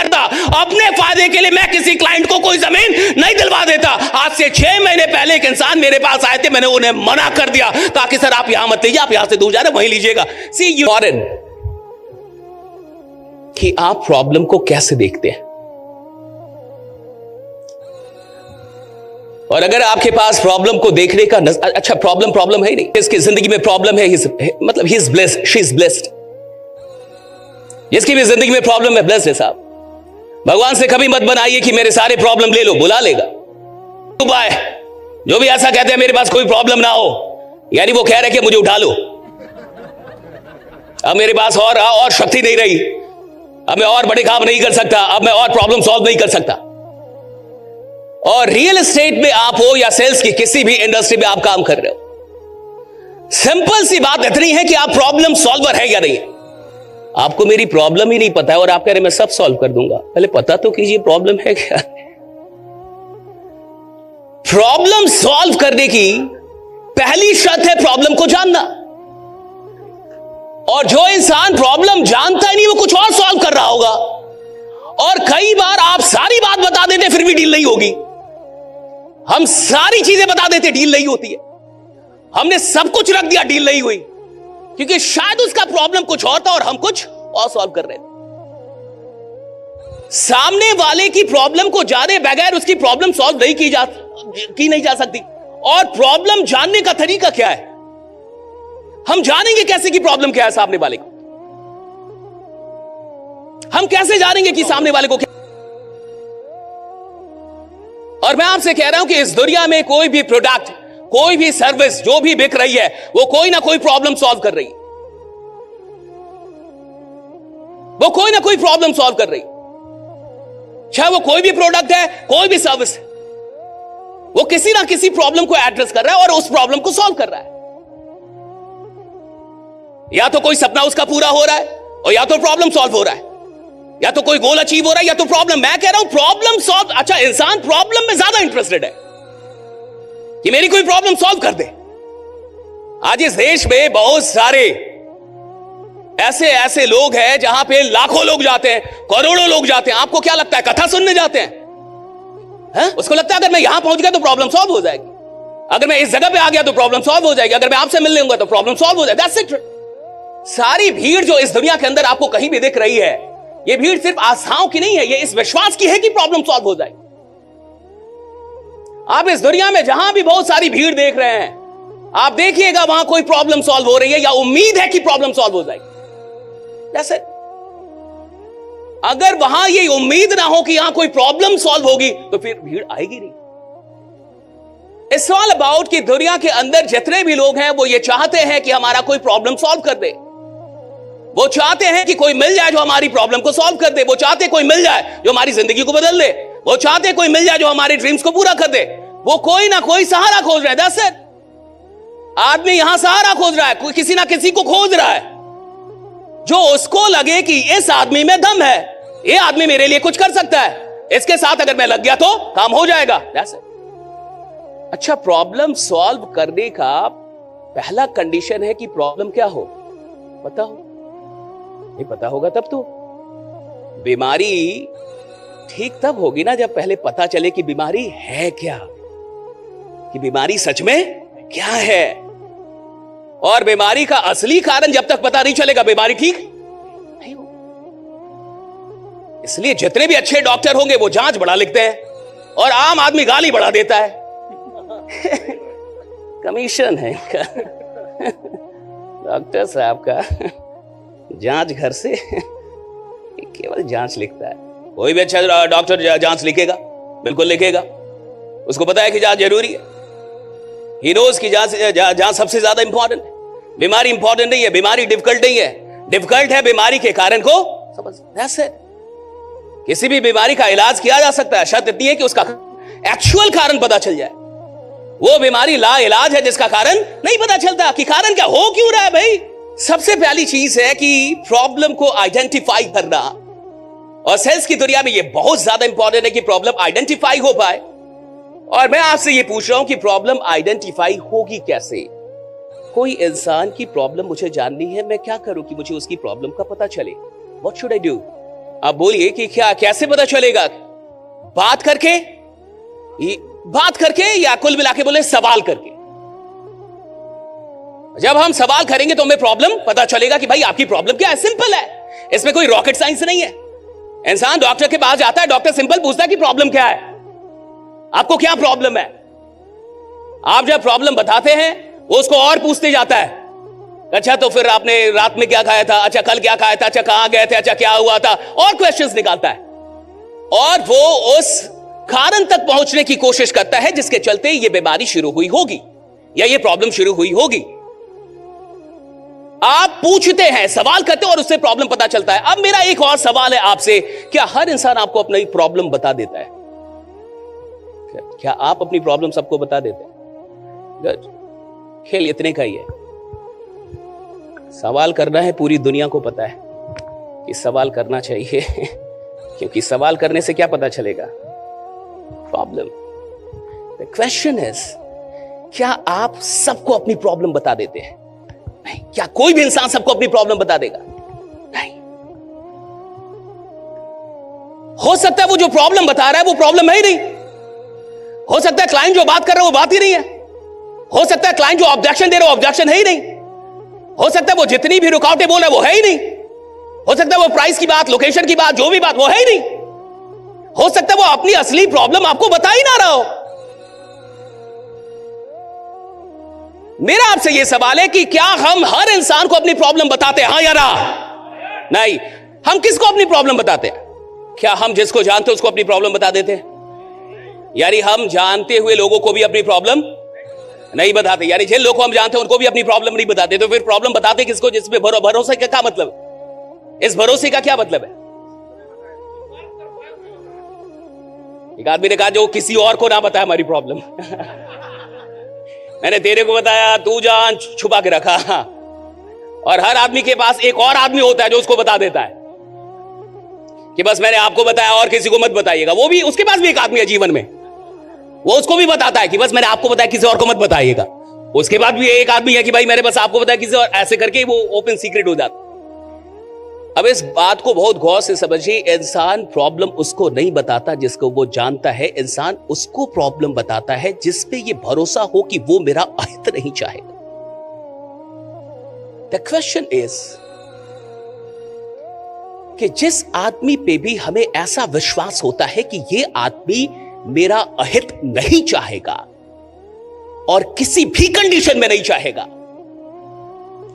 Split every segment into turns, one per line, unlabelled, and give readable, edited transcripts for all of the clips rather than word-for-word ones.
करता। अपने फायदे के लिए मैं किसी क्लाइंट को कोई जमीन नहीं दिलवा देता। आज से 6 महीने पहले एक इंसान मेरे पास आए थे, मैंने उन्हें मना कर दिया, कहा कि सर आप यहां मत लीजिए, आप यहां से दूर जा रहे, वहीं लीजिएगा। सी यू फॉरेन कि आप प्रॉब्लम को कैसे देखते हैं। और अगर आपके पास प्रॉब्लम को देखने का अच्छा प्रॉब्लम है ही नहीं, इसकी जिंदगी में प्रॉब्लम है, मतलब he is blessed, she is blessed. जिसकी भी जिंदगी में प्रॉब्लम है ब्लेस्ड है साहब। भगवान से कभी मत बनाइए कि मेरे सारे प्रॉब्लम ले लो, बुला लेगा। बाय जो भी ऐसा कहते हैं मेरे पास कोई प्रॉब्लम ना हो, यानी वो कह रहे कि मुझे उठा लो, अब मेरे पास और शक्ति नहीं रही, अब मैं और बड़े काम नहीं कर सकता, अब मैं और प्रॉब्लम सॉल्व नहीं कर सकता। और रियल एस्टेट में आप हो या सेल्स की किसी भी इंडस्ट्री में आप काम कर रहे हो, सिंपल सी बात इतनी है कि आप प्रॉब्लम सॉल्वर है या नहीं। आपको मेरी प्रॉब्लम ही नहीं पता है और आप कह रहे मैं सब सॉल्व कर दूंगा। पहले पता तो कीजिए प्रॉब्लम है क्या। प्रॉब्लम सॉल्व करने की पहली शर्त है प्रॉब्लम को जानना। और जो इंसान प्रॉब्लम जानता ही नहीं वो कुछ और सॉल्व कर रहा होगा। और कई बार आप सारी बात बता देते फिर भी डील नहीं होगी। हम सारी चीजें बता देते डील नहीं होती है। हमने सब कुछ रख दिया, डील नहीं हुई, क्योंकि शायद उसका प्रॉब्लम कुछ और था और हम कुछ और सॉल्व कर रहे थे। सामने वाले की प्रॉब्लम को जाने बगैर उसकी प्रॉब्लम सॉल्व नहीं की नहीं जा सकती। और प्रॉब्लम जानने का तरीका क्या है? हम जानेंगे कैसे कि प्रॉब्लम क्या है सामने वाले को? हम कैसे जानेंगे कि सामने वाले को क्या? और मैं आपसे कह रहा हूं कि इस दुनिया में कोई भी प्रोडक्ट, कोई भी सर्विस जो भी बिक रही है वो कोई ना कोई प्रॉब्लम सॉल्व कर रही है। वो कोई ना कोई प्रॉब्लम सॉल्व कर रही है। चाहे वो कोई भी प्रोडक्ट है, कोई भी सर्विस है, वो किसी ना किसी प्रॉब्लम को एड्रेस कर रहा है और उस प्रॉब्लम को सॉल्व कर रहा है। या तो कोई सपना उसका पूरा हो रहा है और या तो प्रॉब्लम सॉल्व हो रहा है, या तो कोई गोल अचीव हो रहा है या तो प्रॉब्लम। मैं कह रहा हूं प्रॉब्लम सॉल्व। अच्छा, इंसान प्रॉब्लम में ज्यादा इंटरेस्टेड है कि मेरी कोई प्रॉब्लम सॉल्व कर दे। आज इस देश में बहुत सारे ऐसे लोग हैं जहां पे लाखों लोग जाते हैं, करोड़ों लोग जाते हैं। आपको क्या लगता है कथा सुनने जाते हैं? उसको लगता है अगर मैं यहां पहुंच गया तो प्रॉब्लम सॉल्व हो जाएगी, अगर मैं इस जगह पे आ गया तो प्रॉब्लम सॉल्व हो जाएगी, अगर मैं आपसे मिलने होगा तो प्रॉब्लम सॉल्व हो जाएगी। That's it. सारी भीड़ जो इस दुनिया के अंदर आपको कहीं भी दिख रही है, ये भीड़ सिर्फ आशाओं की नहीं है, ये इस विश्वास की है कि प्रॉब्लम सॉल्व हो जाएगी। आप इस दुनिया में जहां भी बहुत सारी भीड़ देख रहे हैं, आप देखिएगा वहां कोई प्रॉब्लम सॉल्व हो रही है या उम्मीद है कि प्रॉब्लम सॉल्व हो जाएगी। जैसे अगर वहां ये उम्मीद ना हो कि यहां कोई प्रॉब्लम सॉल्व होगी तो फिर भीड़ आएगी नहीं। इट्स ऑल अबाउट कि दुनिया के अंदर जितने भी लोग हैं वो ये चाहते हैं कि हमारा कोई प्रॉब्लम सॉल्व कर दे। वो चाहते हैं कि कोई मिल जाए जो हमारी प्रॉब्लम को सॉल्व कर दे। वो चाहते कोई मिल जाए जो हमारी जिंदगी को बदल दे। वो चाहते कोई मिल जाए जो हमारे ड्रीम्स को पूरा कर दे। वो कोई ना कोई सहारा खोज रहा है। That's it. आदमी यहां सहारा खोज रहा है, कोई किसी ना किसी को खोज रहा है जो उसको लगे कि इस आदमी में दम है, ये आदमी मेरे लिए कुछ कर सकता है, इसके साथ अगर मैं लग गया तो काम हो जाएगा। That's it. अच्छा, प्रॉब्लम सॉल्व करने का पहला कंडीशन है कि प्रॉब्लम क्या हो, पता हो। नहीं पता होगा तब तो बीमारी ठीक तब होगी ना जब पहले पता चले कि बीमारी है क्या, कि बीमारी सच में क्या है। और बीमारी का असली कारण जब तक पता नहीं चलेगा बीमारी ठीक नहीं हो। इसलिए जितने भी अच्छे डॉक्टर होंगे वो जांच बड़ा लिखते हैं और आम आदमी गाली बढ़ा देता है। कमीशन है इनका। डॉक्टर साहब का जांच घर से केवल जांच लिखता है। कोई भी अच्छा डॉक्टर जांच लिखेगा, बिल्कुल लिखेगा, उसको पता है कि जांच जरूरी है। ही नोज की जांच सबसे ज्यादा इंपॉर्टेंट है। बीमारी इंपॉर्टेंट नहीं है, बीमारी डिफिकल्ट नहीं है, डिफिकल्ट है बीमारी के कारण को समझ। That's it. किसी भी बीमारी का इलाज किया जा सकता है, शर्त इतनी है कि उसका एक्चुअल कारण पता चल जाए। वो बीमारी ला इलाज है जिसका कारण नहीं पता चलता कि कारण क्या हो क्यों रहा है। भाई सबसे पहली चीज है कि प्रॉब्लम को आइडेंटिफाई करना, और सेल्स की दुनिया में ये बहुत ज्यादा इंपॉर्टेंट है कि प्रॉब्लम आइडेंटिफाई हो पाए। और मैं आपसे ये पूछ रहा हूं कि प्रॉब्लम आइडेंटिफाई होगी कैसे? कोई इंसान की प्रॉब्लम मुझे जाननी है, मैं क्या करूं कि मुझे उसकी प्रॉब्लम का पता चले? What should I do? आप बोलिए कि क्या कैसे पता चलेगा? बात करके या कुल मिला के बोले सवाल करके? जब हम सवाल करेंगे तो हमें प्रॉब्लम पता चलेगा कि भाई आपकी प्रॉब्लम क्या है। सिंपल है, इसमें कोई रॉकेट साइंस नहीं है। इंसान डॉक्टर के पास जाता है, डॉक्टर सिंपल पूछता है कि प्रॉब्लम क्या है, आपको क्या प्रॉब्लम है। आप जब प्रॉब्लम बताते हैं वो उसको और पूछते जाता है, अच्छा तो फिर आपने रात में क्या खाया था, अच्छा कल क्या खाया था, अच्छा कहां गए थे, अच्छा क्या हुआ था, और क्वेश्चंस निकालता है और वो उस कारण तक पहुंचने की कोशिश करता है जिसके चलते ये बीमारी शुरू हुई होगी या ये प्रॉब्लम शुरू हुई होगी। आप पूछते हैं, सवाल करते हैं और उससे प्रॉब्लम पता चलता है। अब मेरा एक और सवाल है आपसे, क्या हर इंसान आपको अपनी प्रॉब्लम बता देता है? क्या आप अपनी प्रॉब्लम सबको बता देते हैं? खेल इतने का ही है। सवाल करना है, पूरी दुनिया को पता है कि सवाल करना चाहिए क्योंकि सवाल करने से क्या पता चलेगा? प्रॉब्लम। द क्वेश्चन इज, क्या आप सबको अपनी प्रॉब्लम बता देते हैं? नहीं। क्या कोई भी इंसान सबको अपनी प्रॉब्लम बता देगा? नहीं। हो सकता है वो जो प्रॉब्लम बता रहा है वो प्रॉब्लम है ही नहीं। हो सकता है क्लाइंट जो बात कर रहा है वो बात ही नहीं है। हो सकता है क्लाइंट जो ऑब्जेक्शन दे रहा है वो ऑब्जेक्शन है ही नहीं। हो सकता है वो जितनी भी रुकावटें बोल रहा है वो है ही नहीं। हो सकता है वो प्राइस की बात, लोकेशन की बात, जो भी बात, वो है ही नहीं। हो सकता है वो अपनी असली प्रॉब्लम आपको बता ही ना रहा हो। मेरा आपसे यह सवाल है कि क्या हम हर इंसान को अपनी प्रॉब्लम बताते हैं? हां या ना? नहीं। हम किसको अपनी प्रॉब्लम बताते हैं? क्या हम जिसको जानते हैं उसको अपनी प्रॉब्लम बता देते हैं? यानी हम जानते हुए लोगों को भी अपनी प्रॉब्लम नहीं बताते, यानी जिन लोगों को हम जानते हैं उनको भी अपनी प्रॉब्लम नहीं बताते। तो फिर प्रॉब्लम बताते किसको? जिसपे भरोसा का क्या मतलब? इस भरोसे का क्या मतलब है? एक आदमी ने कहा जो किसी और को ना बताया हमारी प्रॉब्लम मैंने तेरे को बताया, तू जान छुपा के रखा। और हर आदमी के पास एक और आदमी होता है जो उसको बता देता है कि बस मैंने आपको बताया और किसी को मत बताइएगा। वो भी, उसके पास भी एक आदमी है जीवन में, वो उसको भी बताता है कि बस मैंने आपको बताया, किसी और को मत बताइएगा। उसके बाद भी एक आदमी है कि भाई मैंने बस आपको बताया, किसी और, ऐसे करके वो ओपन सीक्रेट हो जाता। अब इस बात को बहुत गौर से समझिए, इंसान प्रॉब्लम उसको नहीं बताता जिसको वो जानता है। इंसान उसको प्रॉब्लम बताता है जिस पे ये भरोसा हो कि वो मेरा अहित नहीं चाहेगा। द क्वेश्चन इज कि जिस आदमी पे भी हमें ऐसा विश्वास होता है कि ये आदमी मेरा अहित नहीं चाहेगा और किसी भी कंडीशन में नहीं चाहेगा,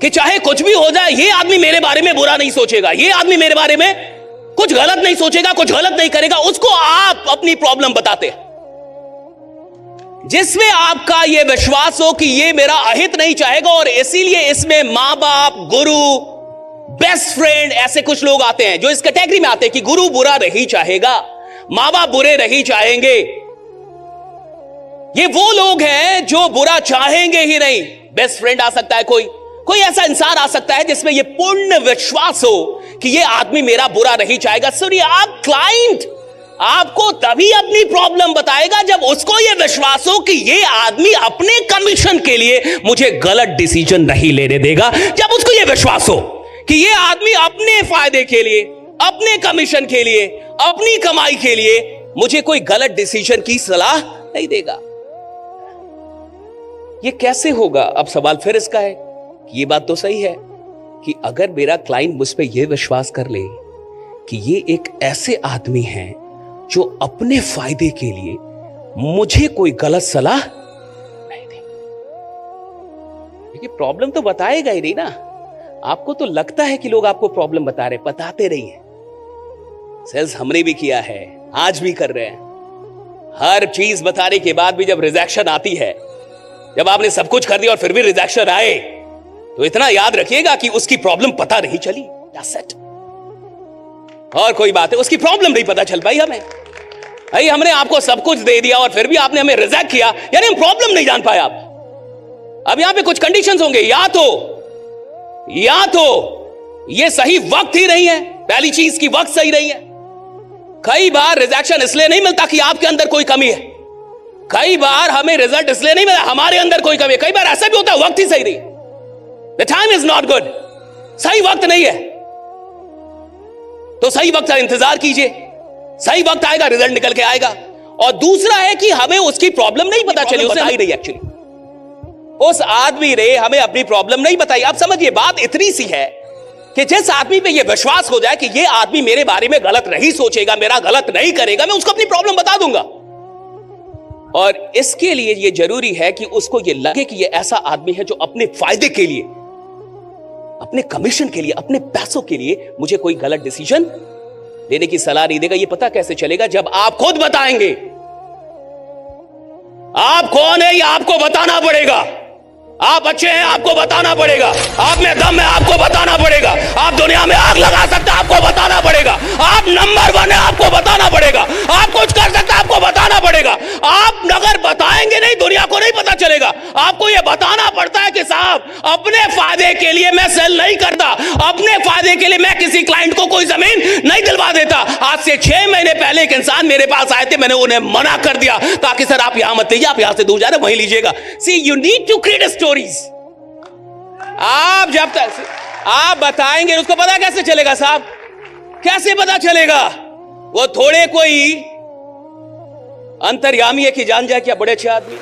कि चाहे कुछ भी हो जाए ये आदमी मेरे बारे में बुरा नहीं सोचेगा, ये आदमी मेरे बारे में कुछ गलत नहीं सोचेगा, कुछ गलत नहीं करेगा, उसको आप अपनी प्रॉब्लम बताते हैं। जिसमें आपका यह विश्वास हो कि ये मेरा अहित नहीं चाहेगा और इसीलिए इसमें मां बाप, गुरु, बेस्ट फ्रेंड, ऐसे कुछ लोग आते हैं जो इस कैटेगरी में आते हैं कि गुरु बुरा नहीं चाहेगा, मां बाप बुरे नहीं चाहेंगे। ये वो लोग हैं जो बुरा चाहेंगे ही नहीं। बेस्ट फ्रेंड आ सकता है, कोई ऐसा इंसान आ सकता है जिसमें यह पूर्ण विश्वास हो कि यह आदमी मेरा बुरा नहीं चाहेगा। सुनिए, आप क्लाइंट आपको तभी अपनी प्रॉब्लम बताएगा जब उसको यह विश्वास हो कि यह आदमी अपने कमीशन के लिए मुझे गलत डिसीजन नहीं लेने देगा। जब उसको यह विश्वास हो कि यह आदमी अपने फायदे के लिए, अपने कमीशन के लिए, अपनी कमाई के लिए मुझे कोई गलत डिसीजन की सलाह नहीं देगा। यह कैसे होगा? अब सवाल फिर इसका है, ये बात तो सही है कि अगर मेरा क्लाइंट मुझ पे यह विश्वास कर ले कि ये एक ऐसे आदमी हैं जो अपने फायदे के लिए मुझे कोई गलत सलाह नहीं देंगे, देखिए प्रॉब्लम तो बताएगा ही नहीं ना। आपको तो लगता है कि लोग आपको प्रॉब्लम बता रहे, बताते नहीं है। सेल्स हमने भी किया है, आज भी कर रहे हैं। हर चीज बताने के बाद भी जब रिजेक्शन आती है, जब आपने सब कुछ कर दिया और फिर भी रिजेक्शन आए, तो इतना याद रखिएगा कि उसकी प्रॉब्लम पता नहीं चली। और कोई बात है, उसकी प्रॉब्लम नहीं पता चल पाई हमें। भाई हमने आपको सब कुछ दे दिया और फिर भी आपने हमें रिजेक्ट किया, यानी हम प्रॉब्लम नहीं जान पाए आप। अब यहां पे कुछ कंडीशंस होंगे, या तो ये सही वक्त ही नहीं है, पहली चीज की वक्त सही नहीं है। कई बार रिजेक्शन इसलिए नहीं मिलता कि आपके अंदर कोई कमी है, कई बार हमें रिजल्ट इसलिए नहीं मिला हमारे अंदर कोई कमी है। कई बार ऐसा भी होता है वक्त ही सही नहीं, the time is not good, सही वक्त नहीं है। तो सही वक्त का इंतजार कीजिए, सही वक्त आएगा, रिजल्ट निकल के आएगा। और दूसरा है कि हमें उसकी प्रॉब्लम नहीं पता चली, उसे नहीं रही एक्चुअली उस आदमी ने हमें अपनी प्रॉब्लम नहीं बताई। आप समझिए, बात इतनी सी है कि जिस आदमी पे ये विश्वास हो जाए कि ये आदमी मेरे बारे में गलत नहीं सोचेगा, मेरा गलत नहीं करेगा, मैं उसको अपनी प्रॉब्लम बता दूंगा। और इसके लिए ये जरूरी है कि उसको ये लगे कि ये ऐसा आदमी है जो अपने फायदे के लिए, अपने कमीशन के लिए, अपने पैसों के लिए मुझे कोई गलत डिसीजन लेने की सलाह नहीं देगा। ये पता कैसे चलेगा? जब आप खुद बताएंगे। आप कौन है ये आपको बताना पड़ेगा। आप अच्छे हैं, आपको बताना पड़ेगा। आप में दम है, आपको बताना पड़ेगा। आप दुनिया में आग लगा सकते हैं, आपको बताना पड़ेगा। आप नंबर 1 है, आपको बताना पड़ेगा। आप कुछ कर सकते हैं, आपको बताना पड़ेगा। आप अगर बताएंगे नहीं, दुनिया को नहीं पता चलेगा। आपको यह बताना पड़ता है कि साहब, अपने फायदे के लिए मैं सेल नहीं करता, अपने फायदे के लिए मैं किसी क्लाइंट को कोई जमीन नहीं दिलवा देता। आज से 6 महीने पहले एक इंसान मेरे पास आए थे, मैंने उन्हें मना कर दिया, ताकि सर आप यहां मत लीजिए, आप यहां से दूर जा रहे, वहीं लीजिएगा। See, you need to create stories. आप जब तक आप बताएंगे, उसको पता कैसे चलेगा साहब? कैसे पता चलेगा? वो थोड़े कोई अंतर्यामी है कि जान जाए क्या बड़े अच्छे आदमी।